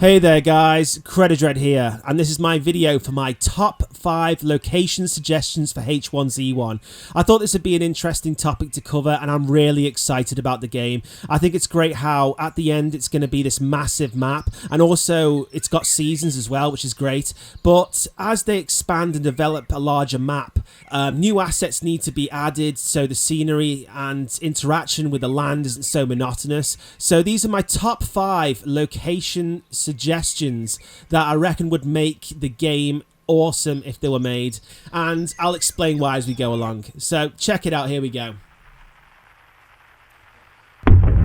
Hey there guys, Credidread here, and this is my video for my top 5 location suggestions for H1Z1. I thought this would be an interesting topic to cover, and I'm really excited about the game. I think it's great how at the end it's going to be this massive map, and also it's got seasons as well, which is great. But as they expand and develop a larger map, new assets need to be added so the scenery and interaction with the land isn't so monotonous. So these are my top 5 location suggestions that I reckon would make the game awesome if they were made, and I'll explain why as we go along. So check it out, here we go.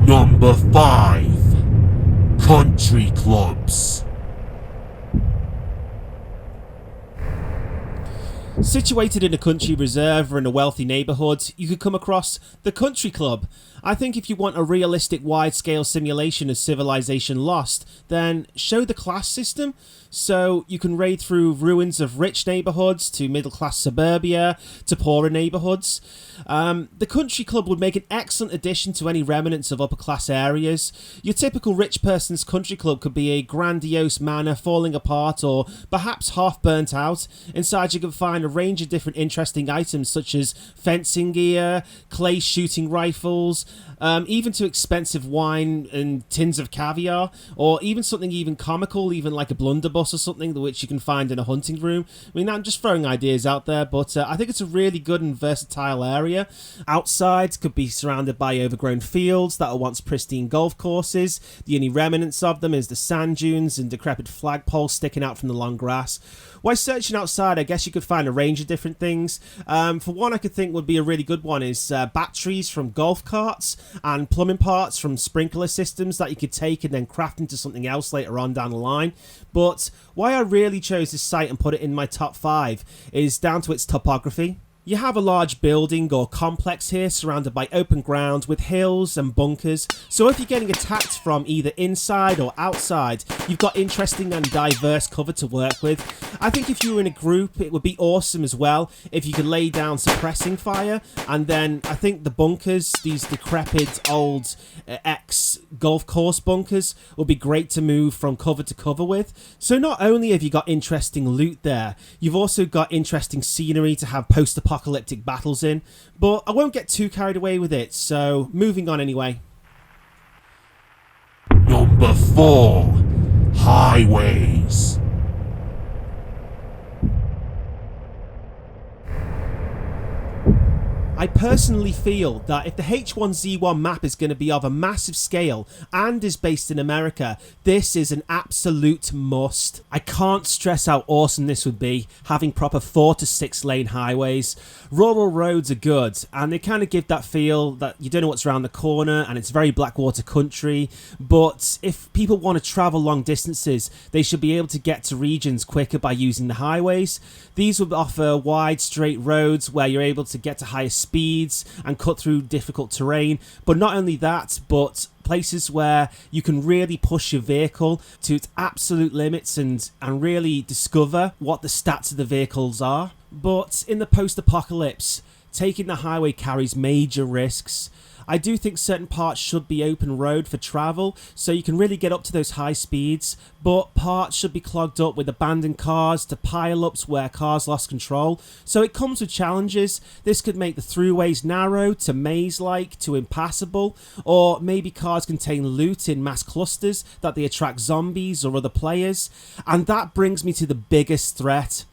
Number 5. Country clubs. Situated in a country reserve or in a wealthy neighbourhood, you could come across the Country Club. I think if you want a realistic wide-scale simulation of Civilization Lost, then show the class system, so you can raid through ruins of rich neighbourhoods to middle-class suburbia to poorer neighbourhoods. The Country Club would make an excellent addition to any remnants of upper-class areas. Your typical rich person's country club could be a grandiose manor falling apart or perhaps half burnt out. Inside you can find a range of different interesting items such as fencing gear, clay shooting rifles, even to expensive wine and tins of caviar, or even something even comical, even like a blunderbuss or something, which you can find in a hunting room. I mean, I'm just throwing ideas out there, but I think it's a really good and versatile area. Outside could be surrounded by overgrown fields that are once pristine golf courses. The only remnants of them is the sand dunes and decrepit flagpoles sticking out from the long grass. While searching outside, I guess you could find a range of different things. For one, I could think would be a really good one is batteries from golf carts and plumbing parts from sprinkler systems that you could take and then craft into something else later on down the line. But why I really chose this site and put it in my top 5 is down to its topography. You have a large building or complex here surrounded by open ground with hills and bunkers, so if you're getting attacked from either inside or outside, you've got interesting and diverse cover to work with. I think if you were in a group, it would be awesome as well if you could lay down suppressing fire, and then I think the bunkers, these decrepit old ex-golf course bunkers, would be great to move from cover to cover with. So not only have you got interesting loot there, you've also got interesting scenery to have post-apocalyptic battles in, but I won't get too carried away with it, so moving on anyway. Number 4. Highways. I personally feel that if the H1Z1 map is going to be of a massive scale and is based in America, this is an absolute must. I can't stress how awesome this would be, having proper 4 to 6 lane highways. Rural roads are good, and they kind of give that feel that you don't know what's around the corner, and it's very Blackwater country. But if people want to travel long distances, they should be able to get to regions quicker by using the highways. These would offer wide, straight roads where you're able to get to higher speeds and cut through difficult terrain. But not only that, but places where you can really push your vehicle to its absolute limits and really discover what the stats of the vehicles are. But in the post-apocalypse, taking the highway carries major risks. I do think certain parts should be open road for travel, so you can really get up to those high speeds, but parts should be clogged up with abandoned cars to pile-ups where cars lost control. So it comes with challenges. This could make the throughways narrow to maze-like to impassable, or maybe cars contain loot in mass clusters that they attract zombies or other players. And that brings me to the biggest threat: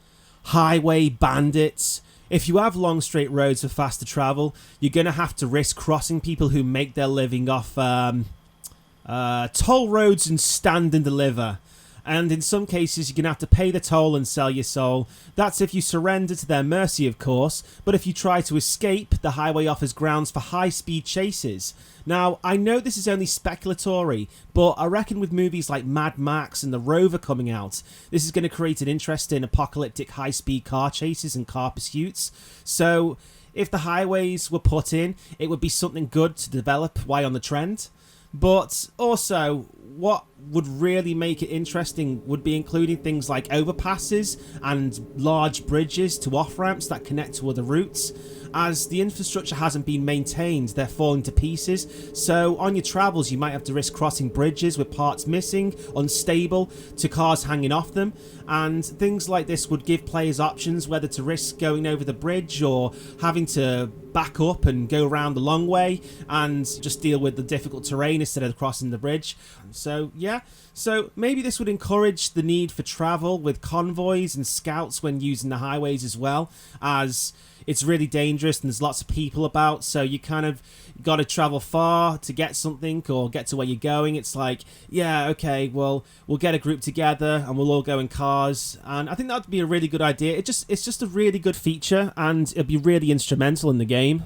highway bandits. If you have long straight roads for faster travel, you're going to have to risk crossing people who make their living off toll roads and stand and deliver. And in some cases, you're going to have to pay the toll and sell your soul. That's if you surrender to their mercy, of course. But if you try to escape, the highway offers grounds for high-speed chases. Now, I know this is only speculatory, but I reckon with movies like Mad Max and The Rover coming out, this is going to create an interest in apocalyptic high-speed car chases and car pursuits. So, if the highways were put in, it would be something good to develop while on the trend. But also, what would really make it interesting would be including things like overpasses and large bridges to off-ramps that connect to other routes. As the infrastructure hasn't been maintained, they're falling to pieces, so on your travels you might have to risk crossing bridges with parts missing, unstable, to cars hanging off them, and things like this would give players options whether to risk going over the bridge or having to back up and go around the long way and just deal with the difficult terrain instead of crossing the bridge. So yeah, so maybe this would encourage the need for travel with convoys and scouts when using the highways as well, as it's really dangerous and there's lots of people about, so you kind of got to travel far to get something or get to where you're going. It's like, yeah, okay, well, we'll get a group together and we'll all go in cars, and I think that would be a really good idea. It's just a really good feature, and it'll be really instrumental in the game.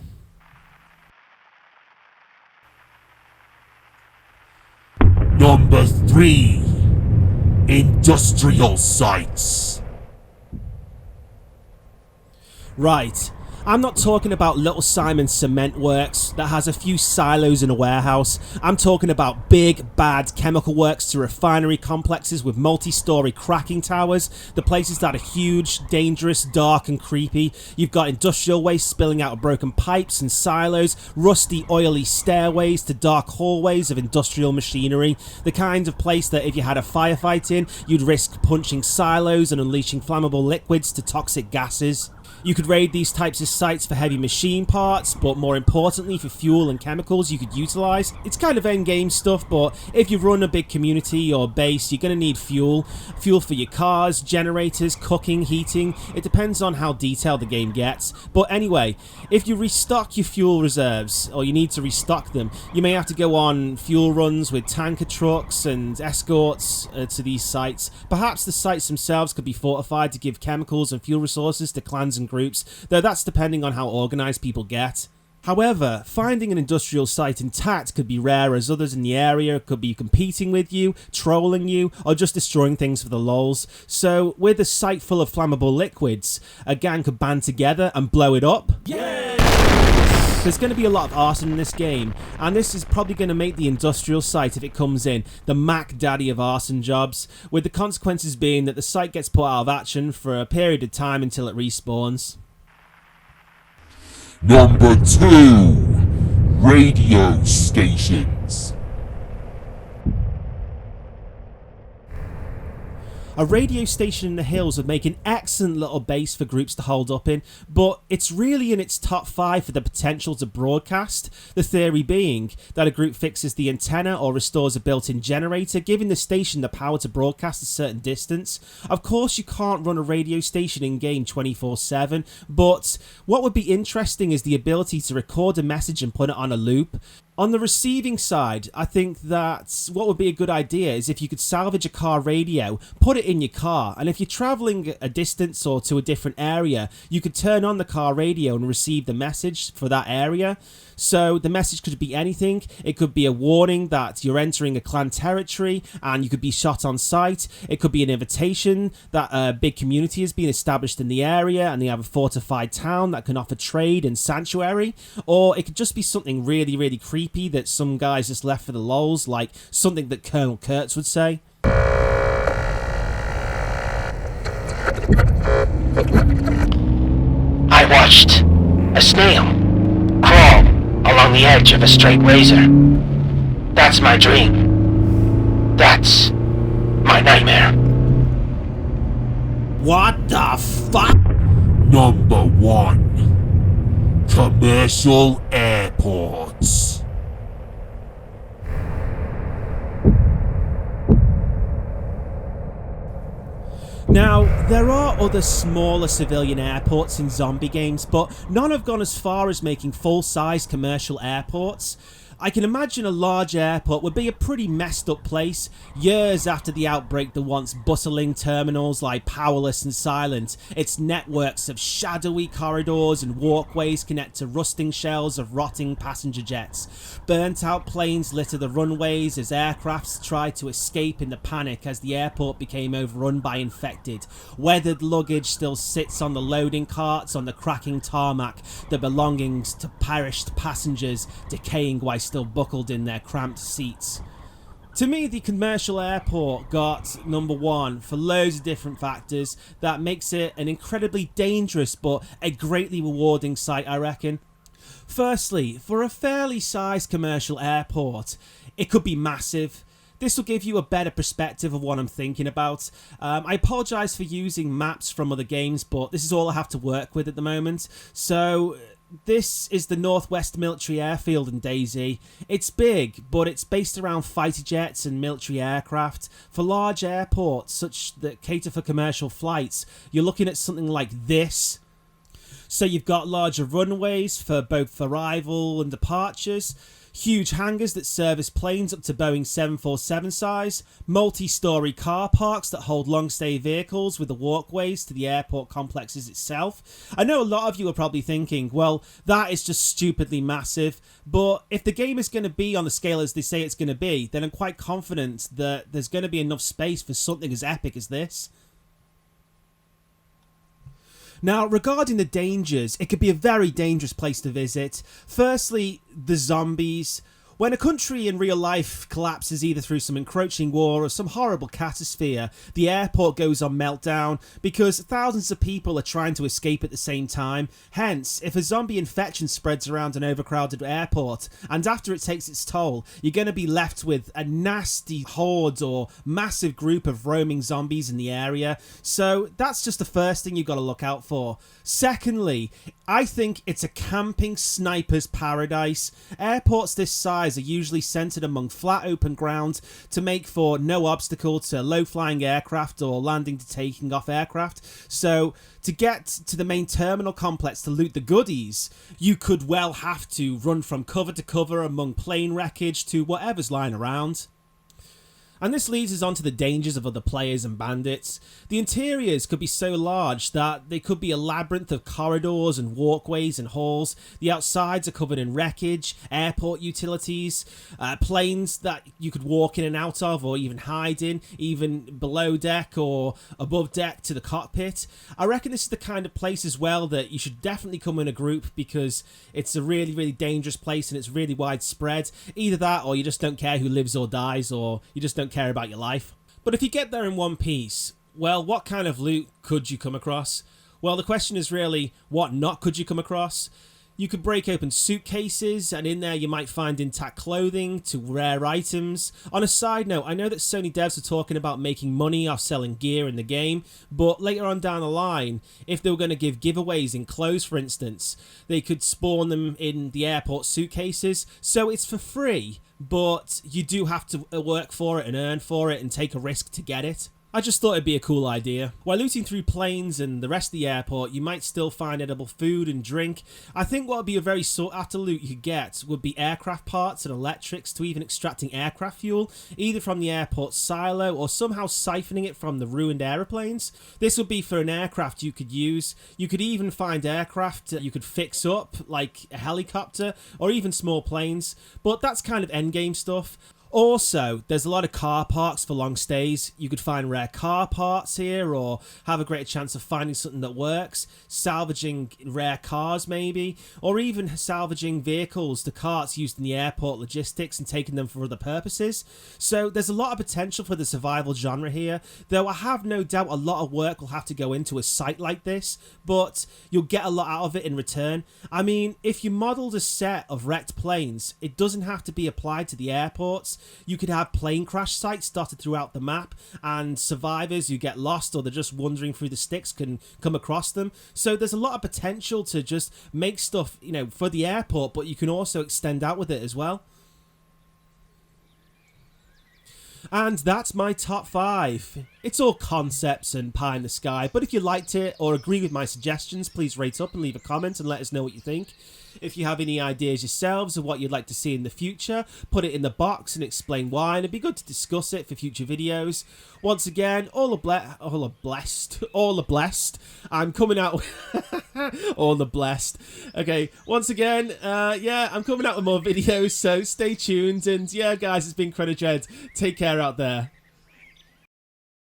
Number 3. Industrial sites. Right. I'm not talking about Little Simon Cement Works that has a few silos in a warehouse. I'm talking about big, bad chemical works to refinery complexes with multi-story cracking towers. The places that are huge, dangerous, dark and creepy. You've got industrial waste spilling out of broken pipes and silos, rusty, oily stairways to dark hallways of industrial machinery. The kind of place that if you had a firefight in, you'd risk punching silos and unleashing flammable liquids to toxic gases. You could raid these types of sites for heavy machine parts, but more importantly for fuel and chemicals you could utilise. It's kind of endgame stuff, but if you run a big community or base, you're going to need fuel. Fuel for your cars, generators, cooking, heating. It depends on how detailed the game gets. But anyway, if you restock your fuel reserves, or you need to restock them, you may have to go on fuel runs with tanker trucks and escorts to these sites. Perhaps the sites themselves could be fortified to give chemicals and fuel resources to clans and groups, though that's depending on how organised people get. However, finding an industrial site intact could be rare, as others in the area could be competing with you, trolling you, or just destroying things for the lols. So, with a site full of flammable liquids, a gang could band together and blow it up. Yay! There's going to be a lot of arson in this game, and this is probably going to make the industrial site, if it comes in, the Mac Daddy of arson jobs, with the consequences being that the site gets put out of action for a period of time until it respawns. Number 2. Radio stations. A radio station in the hills would make an excellent little base for groups to hold up in, but it's really in its top 5 for the potential to broadcast, the theory being that a group fixes the antenna or restores a built-in generator, giving the station the power to broadcast a certain distance. Of course, you can't run a radio station in-game 24/7, but what would be interesting is the ability to record a message and put it on a loop. On the receiving side, I think that what would be a good idea is if you could salvage a car radio, put it in your car, and if you're travelling a distance or to a different area, you could turn on the car radio and receive the message for that area. So the message could be anything. It could be a warning that you're entering a clan territory and you could be shot on sight. It could be an invitation that a big community has been established in the area and they have a fortified town that can offer trade and sanctuary. Or it could just be something really, really creepy that some guys just left for the lols, like something that Colonel Kurtz would say. I watched a snail crawl along the edge of a straight razor. That's my dream. That's my nightmare. What the fuck? Number 1. Commercial airports. Now, there are other smaller civilian airports in zombie games, but none have gone as far as making full-size commercial airports. I can imagine a large airport would be a pretty messed up place. Years after the outbreak, the once bustling terminals lie powerless and silent. Its networks of shadowy corridors and walkways connect to rusting shells of rotting passenger jets. Burnt out planes litter the runways as aircrafts tried to escape in the panic as the airport became overrun by infected. Weathered luggage still sits on the loading carts on the cracking tarmac, the belongings to perished passengers decaying while still buckled in their cramped seats. To me, the commercial airport got number one for loads of different factors that makes it an incredibly dangerous but a greatly rewarding site, I reckon. Firstly, for a fairly sized commercial airport, it could be massive. This will give you a better perspective of what I'm thinking about. I apologise for using maps from other games, but this is all I have to work with at the moment. So this is the Northwest Military Airfield in DayZ. It's big, but it's based around fighter jets and military aircraft. For large airports, such that cater for commercial flights, you're looking at something like this. So you've got larger runways for both arrival and departures, huge hangars that service planes up to Boeing 747 size, multi-storey car parks that hold long-stay vehicles with the walkways to the airport complexes itself. I know a lot of you are probably thinking, well, that is just stupidly massive, but if the game is going to be on the scale as they say it's going to be, then I'm quite confident that there's going to be enough space for something as epic as this. Now, regarding the dangers, it could be a very dangerous place to visit. Firstly, the zombies. When a country in real life collapses either through some encroaching war or some horrible catastrophe, the airport goes on meltdown because thousands of people are trying to escape at the same time. Hence, if a zombie infection spreads around an overcrowded airport and after it takes its toll, you're going to be left with a nasty horde or massive group of roaming zombies in the area. So that's just the first thing you've got to look out for. Secondly, I think it's a camping sniper's paradise. Airports this size are usually centered among flat open ground to make for no obstacle to low-flying aircraft or landing to taking off aircraft. So to get to the main terminal complex to loot the goodies, you could well have to run from cover to cover among plane wreckage to whatever's lying around. And this leads us on to the dangers of other players and bandits. The interiors could be so large that they could be a labyrinth of corridors and walkways and halls. The outsides are covered in wreckage, airport utilities, planes that you could walk in and out of or even hide in, even below deck or above deck to the cockpit. I reckon this is the kind of place as well that you should definitely come in a group because it's a really, really dangerous place and it's really widespread. Either that or you just don't care who lives or dies, or you just don't care about your life. But if you get there in one piece, well, what kind of loot could you come across? Well, the question is really, what not could you come across? You could break open suitcases, and in there you might find intact clothing to rare items. On a side note, I know that Sony devs are talking about making money off selling gear in the game, but later on down the line, if they were going to give giveaways in clothes, for instance, they could spawn them in the airport suitcases, so it's for free, but you do have to work for it and earn for it and take a risk to get it. I just thought it'd be a cool idea. While looting through planes and the rest of the airport, you might still find edible food and drink. I think what would be a very sought after loot you could get would be aircraft parts and electrics to even extracting aircraft fuel, either from the airport silo or somehow siphoning it from the ruined aeroplanes. This would be for an aircraft you could use. You could even find aircraft that you could fix up, like a helicopter or even small planes, but that's kind of endgame stuff. Also, there's a lot of car parks for long stays. You could find rare car parts here or have a greater chance of finding something that works, salvaging rare cars maybe, or even salvaging vehicles to carts used in the airport logistics and taking them for other purposes. So there's a lot of potential for the survival genre here, though I have no doubt a lot of work will have to go into a site like this, but you'll get a lot out of it in return. I mean, if you modelled a set of wrecked planes, it doesn't have to be applied to the airports. You could have plane crash sites dotted throughout the map, and survivors who get lost or they're just wandering through the sticks can come across them. So there's a lot of potential to just make stuff, for the airport, but you can also extend out with it as well. And that's my top 5. It's all concepts and pie in the sky, but if you liked it or agree with my suggestions, please rate up and leave a comment and let us know what you think. If you have any ideas yourselves of what you'd like to see in the future, put it in the box and explain why, and it'd be good to discuss it for future videos. Once again, all are blessed. I'm coming out all are blessed. Okay, once again, I'm coming out with more videos, so stay tuned, and yeah, guys, it's been Credit Dread. Take care out there.